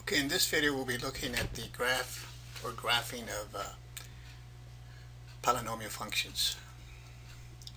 Okay, in this video we'll be looking at the graph or graphing of polynomial functions.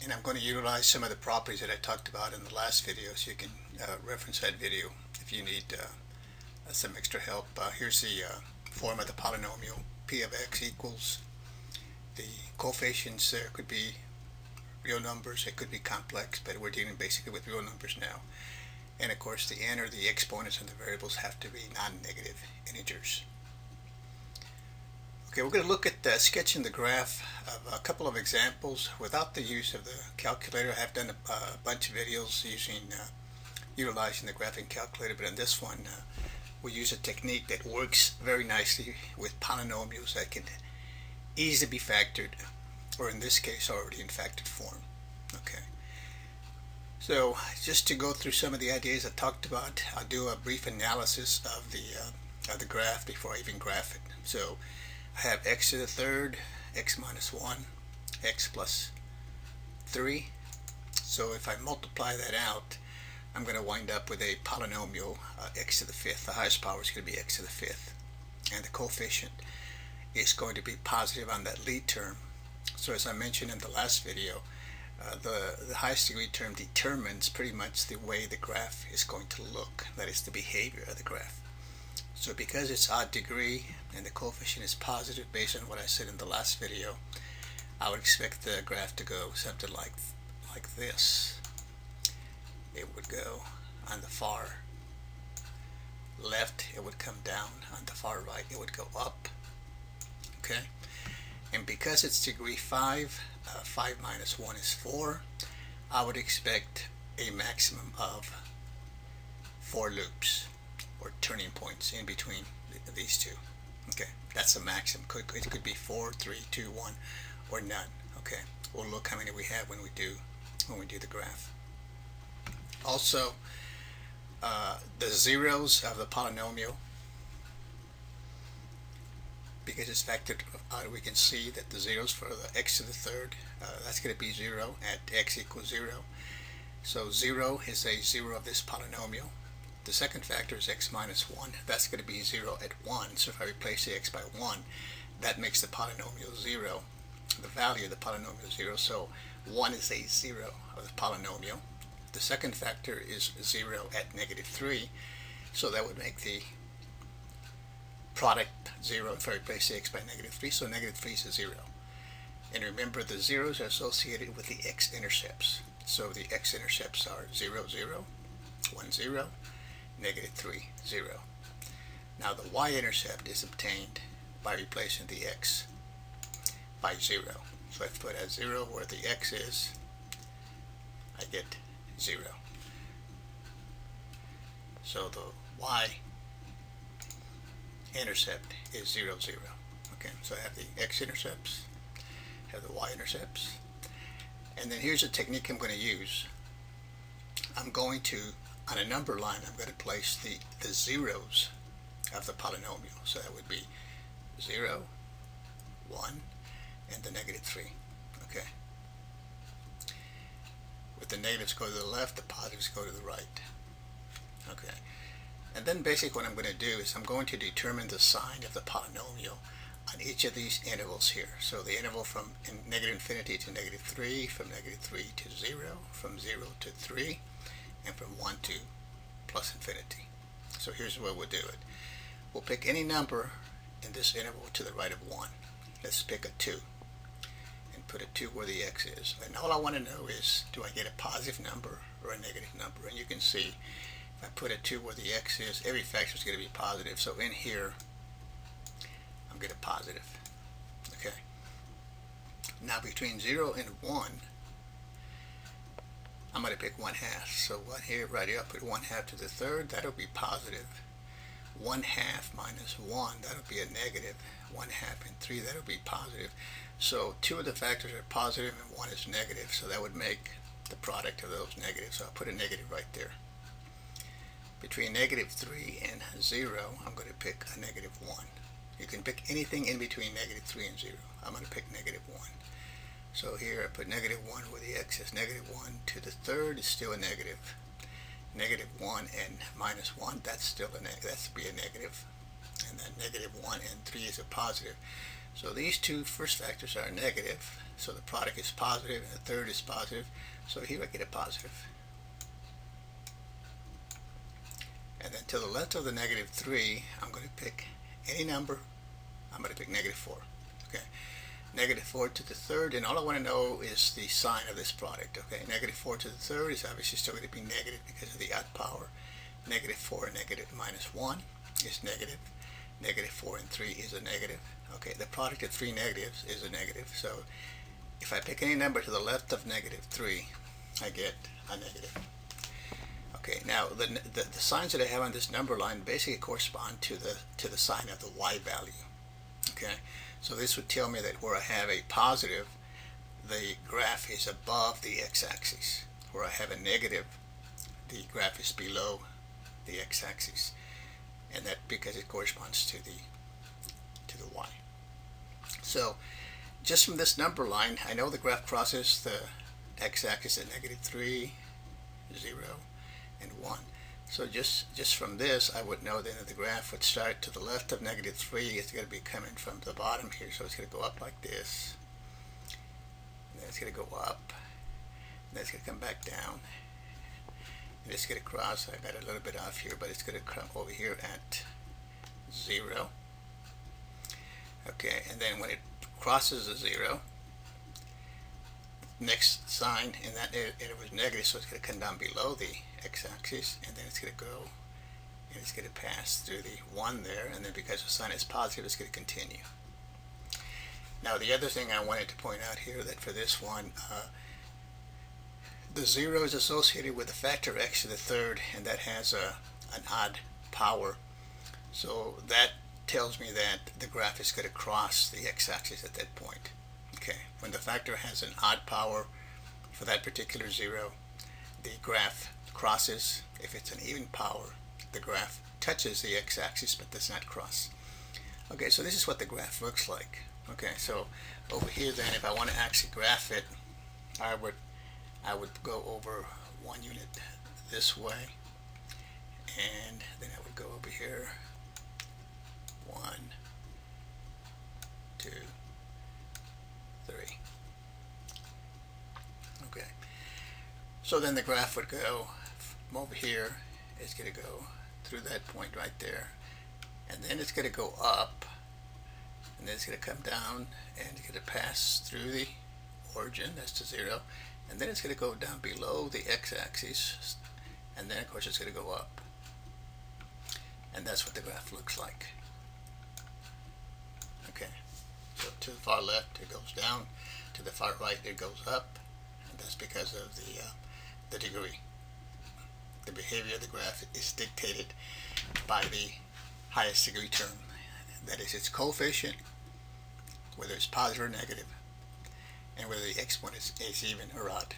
And I'm going to utilize some of the properties that I talked about in the last video, so you can reference that video if you need some extra help. Here's the form of the polynomial. P of x equals the coefficients. There could be real numbers, it could be complex, but we're dealing basically with real numbers now. And of course the n or the exponents and the variables have to be non-negative integers. Okay, we're going to look at sketching the graph of a couple of examples without the use of the calculator. I have done a bunch of videos utilizing the graphing calculator, but in this one we use a technique that works very nicely with polynomials that can easily be factored, or in this case already in factored form. Okay. So just to go through some of the ideas I talked about, I'll do a brief analysis of the graph before I even graph it. So I have x to the third, x minus 1, x plus 3. So if I multiply that out, I'm going to wind up with a polynomial x to the fifth. The highest power is going to be x to the fifth. And the coefficient is going to be positive on that lead term. So as I mentioned in the last video, the highest degree term determines pretty much the way the graph is going to look, that is the behavior of the graph. So because it's odd degree and the coefficient is positive based on what I said in the last video, I would expect the graph to go something like this. It would go on the far left, it would come down. On the far right, it would go up. Okay? And because it's degree 5, 5 minus 1 is 4, I would expect a maximum of 4 loops or turning points in between these two. Okay, that's a maximum. It could be 4, 3, 2, 1, or none. Okay, we'll look how many we have when we do the graph. Also, the zeros of the polynomial, because it's factored, we can see that the zeros for the x to the third, that's going to be 0 at x equals 0. So 0 is a 0 of this polynomial. The second factor is x minus 1. That's going to be 0 at 1. So if I replace the x by 1, that makes the polynomial 0. The value of the polynomial 0. So 1 is a 0 of the polynomial. The second factor is 0 at negative 3. So that would make the product 0 if I replace the x by negative 3, so negative 3 is a 0. And remember, the zeros are associated with the x-intercepts. So the x-intercepts are 0, 0, 1, 0, negative 3, 0. Now the y-intercept is obtained by replacing the x by 0. So I put a 0 where the x is, I get 0. So the y-intercept is 0, 0. Okay, so I have the x-intercepts, have the y-intercepts, and then here's a technique I'm going to use. I'm going to, on a number line, I'm going to place the zeros of the polynomial. So that would be 0, 1, and the negative 3. Okay. With the negatives go to the left, the positives go to the right. Okay. And then basically what I'm going to do is I'm going to determine the sign of the polynomial on each of these intervals here. So the interval from negative infinity to negative 3, from negative 3 to 0, from 0 to 3, and from 1 to plus infinity. So here's where we'll do it. We'll pick any number in this interval to the right of 1. Let's pick a 2 and put a 2 where the x is. And all I want to know is, do I get a positive number or a negative number? And you can see if I put a 2 where the x is, every factor is going to be positive. So in here, I'm going to positive. Okay. Now between 0 and 1, I'm going to pick 1/2. So right here, I'll put 1/2 to the third. That'll be positive. 1/2 minus 1, that'll be a negative. 1/2 and 3, that'll be positive. So 2 of the factors are positive and 1 is negative. So that would make the product of those negatives. So I'll put a negative right there. Between negative 3 and 0, I'm going to pick a negative 1. You can pick anything in between negative 3 and 0. I'm going to pick negative 1. So here I put negative 1 where the x is. Negative 1 to the third is still a negative. negative 1 and minus 1, that's still a negative. That's be a negative. and then -1 and 3 is a positive. So these two first factors are negative, so the product is positive, and the third is positive, so here I get a positive. And then to the left of the -3, I'm going to pick any number. I'm going to pick -4. Okay, -4 to the third, and all I want to know is the sign of this product. Okay, -4 to the third is obviously still going to be negative because of the odd power. -4 and -1 is negative. -4 and 3 is a negative. Okay, the product of three negatives is a negative. So if I pick any number to the left of -3, I get a negative. Okay, now the signs that I have on this number line basically correspond to the sign of the y value. Okay, so this would tell me that where I have a positive, the graph is above the x-axis. Where I have a negative, the graph is below the x-axis, and that because it corresponds to the y. So just from this number line, I know the graph crosses the x-axis at -3, 0, and 1. So just from this, I would know then that the graph would start to the left of -3. It's going to be coming from the bottom here, so it's going to go up like this, and then it's going to go up, and then it's going to come back down, and it's going to cross. I got a little bit off here, but it's going to come over here at 0. Okay, and then when it crosses the 0, next sign in that it was negative, so it's going to come down below the x-axis, and then it's going to go and it's going to pass through the 1 there, and then because the sign is positive, it's going to continue. Now the other thing I wanted to point out here, that for this one, the 0 is associated with the factor x to the third, and that has an odd power, so that tells me that the graph is going to cross the x-axis at that point. Okay, when the factor has an odd power for that particular 0, the graph crosses. If it's an even power, the graph touches the x-axis but does not cross. Okay, so this is what the graph looks like. Okay, so over here then, if I want to actually graph it, I would go over one unit this way, and then I would go over here, 1, 2, 3. Okay, so then the graph would go from over here. It's going to go through that point right there, and then it's going to go up, and then it's going to come down, and it's going to pass through the origin, that's to 0, and then it's going to go down below the x-axis, and then of course it's going to go up, and that's what the graph looks like. Okay, so to the far left it goes down, to the far right it goes up, and that's because of the degree. The behavior of the graph is dictated by the highest degree term, that is its coefficient, whether it's positive or negative, and whether the exponent is even or odd.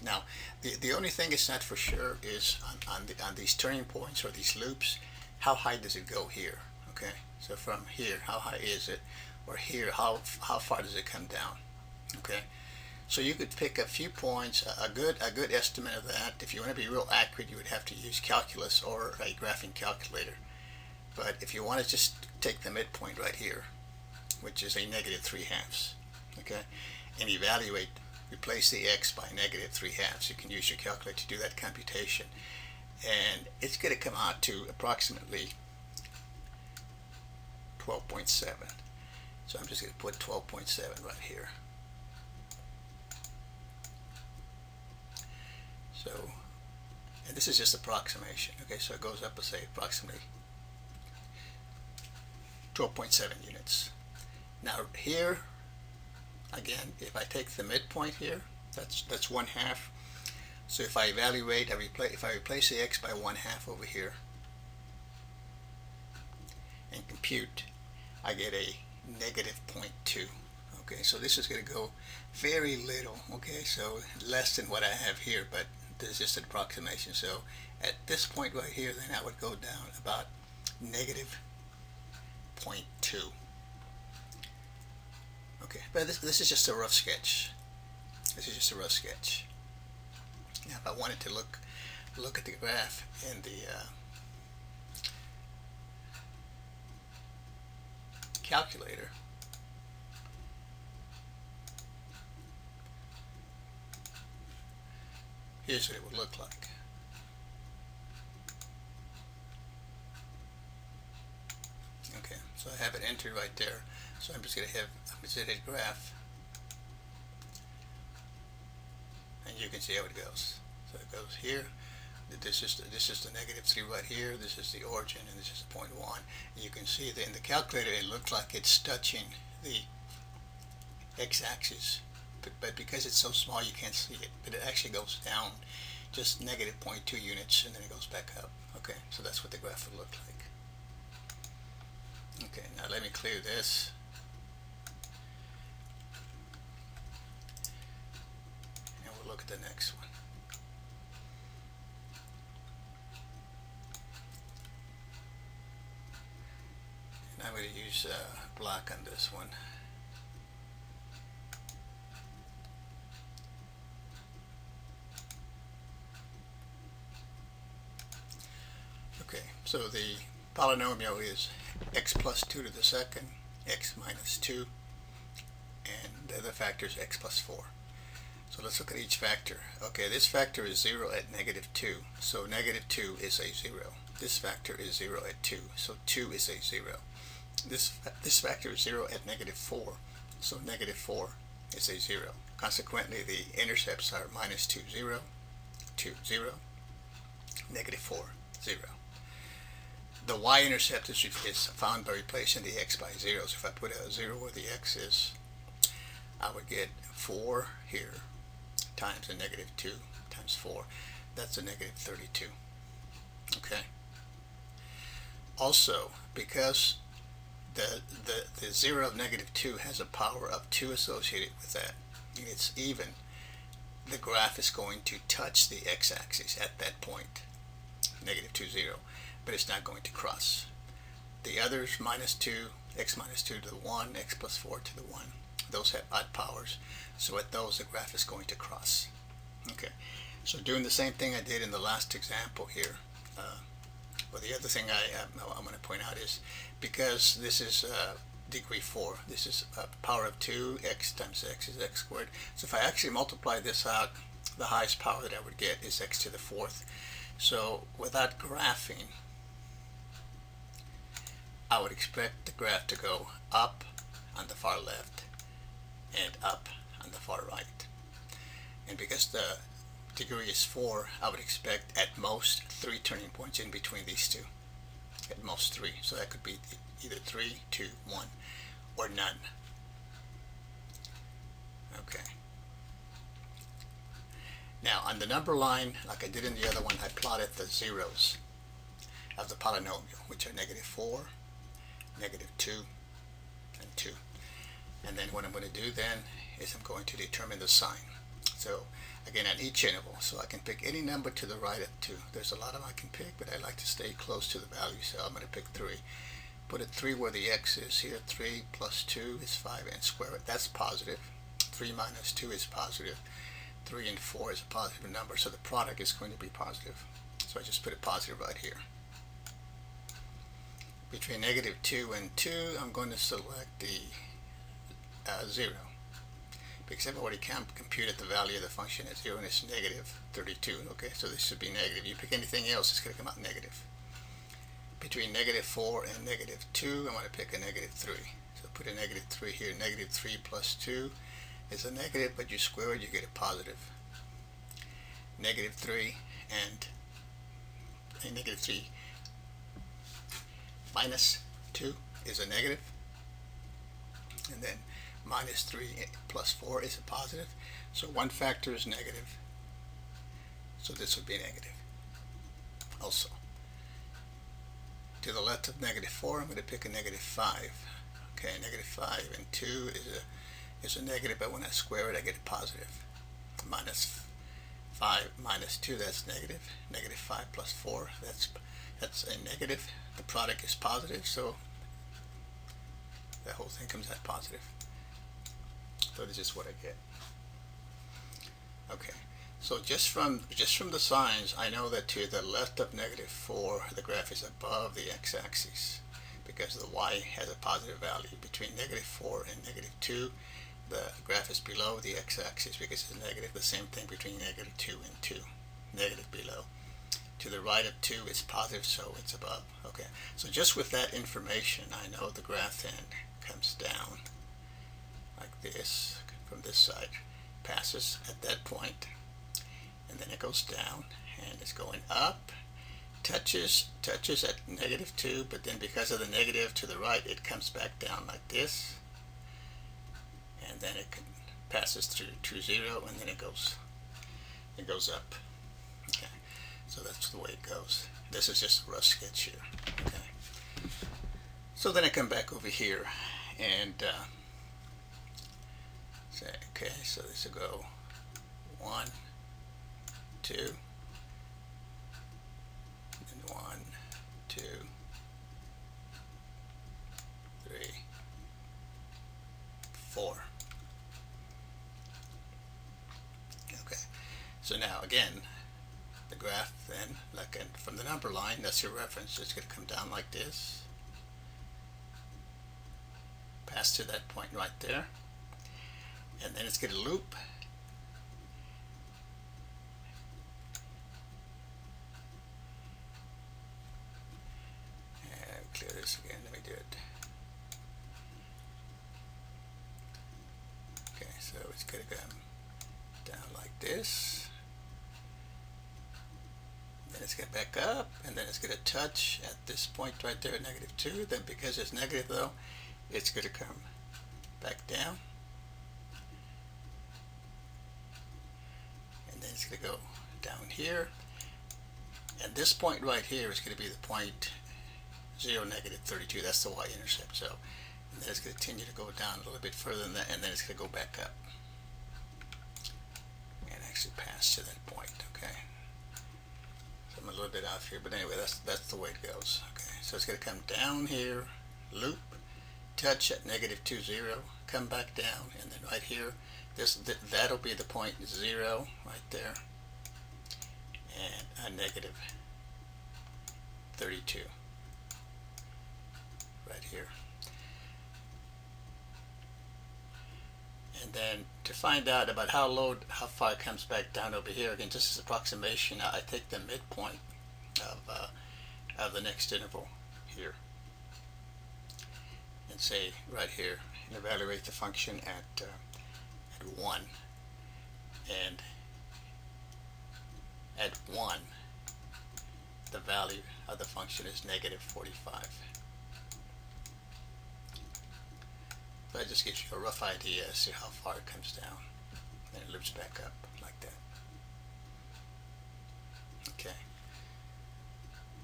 Now, the only thing it's not for sure is on these turning points or these loops, how high does it go here? Okay, so from here, how high is it? Or here, how far does it come down? Okay, so you could pick a few points, a good estimate of that. If you want to be real accurate, you would have to use calculus or a graphing calculator. But if you want to just take the midpoint right here, which is a -3/2, okay, and evaluate, replace the x by -3/2, you can use your calculator to do that computation, and it's going to come out to approximately 12.7. So I'm just going to put 12.7 right here. So, and this is just approximation. Okay, so it goes up to say approximately 12.7 units. Now here, again, if I take the midpoint here, that's 1/2. So if I evaluate, if I replace the x by 1/2 over here and compute, I get a -0.2. Okay, so this is going to go very little. Okay, so less than what I have here, but this is just an approximation. So at this point right here, then I would go down about -0.2. Okay, but this is just a rough sketch. This is just a rough sketch. Now, if I wanted to look at the graph in the calculator, here's what it would look like. Okay, so I have it entered right there. So I'm just going to have a visited graph, and you can see how it goes. So it goes here. This is the -3 right here. This is the origin, and this is the point 1. And you can see that in the calculator it looks like it's touching the x-axis, but because it's so small you can't see it. But it actually goes down just -0.2 units, and then it goes back up. Okay, so that's what the graph would look like. Okay, now let me clear this. And we'll look at the next one. And I'm going to use black on this one. Okay, so the polynomial is x plus 2 to the second, x minus 2, and the other factor is x plus 4. So let's look at each factor. Okay, this factor is 0 at -2, so -2 is a 0. This factor is 0 at 2, so 2 is a 0. This factor is 0 at -4, so -4 is a 0. Consequently, the intercepts are -2, 0, 2, 0, -4, 0. The y-intercept is found by replacing the x by 0. So if I put a 0 where the x is, I would get 4 here times a -2 times 4. That's a -32. Okay. Also, because the 0 of -2 has a power of 2 associated with that, and it's even, the graph is going to touch the x-axis at that point, -2, 0. But it's not going to cross. The others, -2, x minus 2 to the 1, x plus 4 to the 1, those have odd powers, so at those the graph is going to cross. Okay, so doing the same thing I did in the last example here. Well, the other thing I'm going to point out is, because this is degree 4, this is a power of 2, x times x is x squared. So if I actually multiply this out, the highest power that I would get is x to the 4th. So without graphing, I would expect the graph to go up on the far left and up on the far right. And because the degree is 4, I would expect at most 3 turning points in between these two. At most 3. So that could be either 3, 2, 1, or none. Okay. Now on the number line, like I did in the other one, I plotted the zeros of the polynomial, which are -4, -2, and 2. And then what I'm going to do then is I'm going to determine the sign. So again, at each interval, so I can pick any number to the right of 2. There's a lot of them I can pick, but I like to stay close to the value, so I'm going to pick 3. Put a 3 where the x is here. 3 plus 2 is 5, and square it. That's positive. 3 minus 2 is positive. 3 and 4 is a positive number, so the product is going to be positive. So I just put a positive right here. Between -2 and 2, I'm going to select the 0, because I've already computed the value of the function at 0, and it's -32. Okay, so this should be negative. You pick anything else, it's going to come out negative. Between -4 and -2, I'm going to pick a -3. So put a -3 here. -3 plus 2 is a negative, but you square it, you get a positive. -3 and a -3 minus 2 is a negative, and then -3 plus 4 is a positive. So one factor is negative, so this would be negative also. To the left of -4, I'm going to pick a -5. Okay, -5 and 2 is a negative, but when I square it, I get a positive. -5 minus 2, that's negative. -5 plus 4, that's a negative. The product is positive, so the whole thing comes out positive. So this is what I get. Okay, so just from the signs, I know that to the left of -4, the graph is above the x-axis. because the y has a positive value. Between -4 and -2, the graph is below the x-axis because it's negative. The same thing between -2 and 2, negative below. To the right of 2 is positive, so it's above. Okay, so just with that information, I know the graph then comes down like this from this side, passes at that point, and then it goes down, and it's going up, touches at -2, but then because of the negative to the right, it comes back down like this, and then it passes through 0, and then it goes up. Okay, so that's the way it goes. This is just a rough sketch here. Okay, so then I come back over here and say, okay, so this will go 1, 2, and 1, 2, 3, 4. Okay, so now again, the graph then, like from the number line, that's your reference, it's going to come down like this, pass to that point right there, and then it's going to loop, and clear this again, let me do it. Okay, so it's going to come down like this, then it's going to back up, and then it's going to touch at this point right there at -2. Then because it's negative though, it's going to come back down, and then it's going to go down here, and this point right here is going to be the point 0, -32. That's the y-intercept. So, and then it's going to continue to go down a little bit further than that, and then it's going to go back up and actually pass to that point. Okay, so I'm a little bit off here, but anyway, that's the way it goes. Okay, so it's going to come down here, loop, touch at -2, 0, come back down, and then right here, that'll be the point 0 right there, and a -32 right here. And then to find out about how far it comes back down over here, again, just as approximation, I take the midpoint of the next interval here, and say right here, and evaluate the function at 1, and at 1 the value of the function is -45. So that just gives you a rough idea as to how far it comes down, and it loops back up like that. Okay,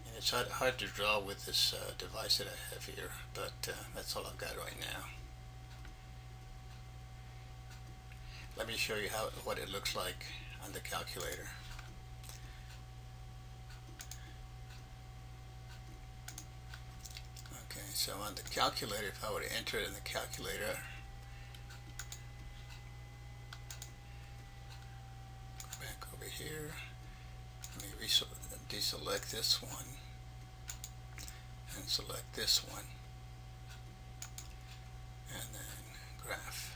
and it's hard to draw with this device that I have here, but that's all I've got right now. Let me show you what it looks like on the calculator. Okay, so on the calculator, if I were to enter it in the calculator, go back over here, let me deselect this one and select this one, and then graph.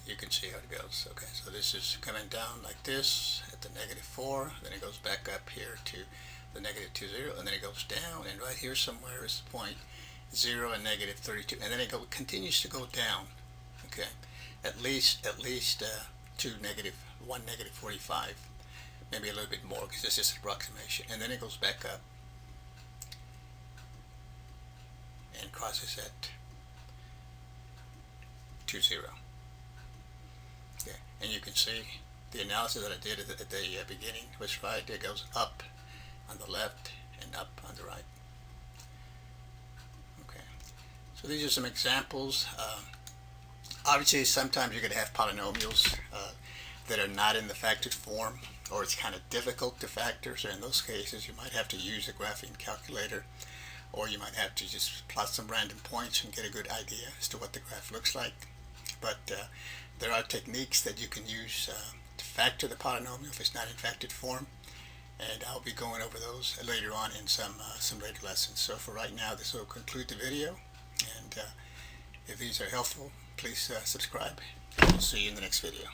You can see how it goes. Okay, so this is coming down like this at the -4, then it goes back up here to the -2, 0, and then it goes down, and right here somewhere is the point 0 and -32, and then it continues to go down. Okay, at least to -1, -45, maybe a little bit more because this is an approximation, and then it goes back up and crosses at 2, 0. Okay, and you can see the analysis that I did at the beginning was right. It goes up on the left and up on the right. Okay, so these are some examples. Obviously, sometimes you're going to have polynomials that are not in the factored form, or it's kind of difficult to factor. So in those cases, you might have to use a graphing calculator, or you might have to just plot some random points and get a good idea as to what the graph looks like. But there are techniques that you can use to factor the polynomial if it's not in factored form, and I'll be going over those later on in some later lessons. So for right now, this will conclude the video, and if these are helpful, please subscribe. We'll see you in the next video.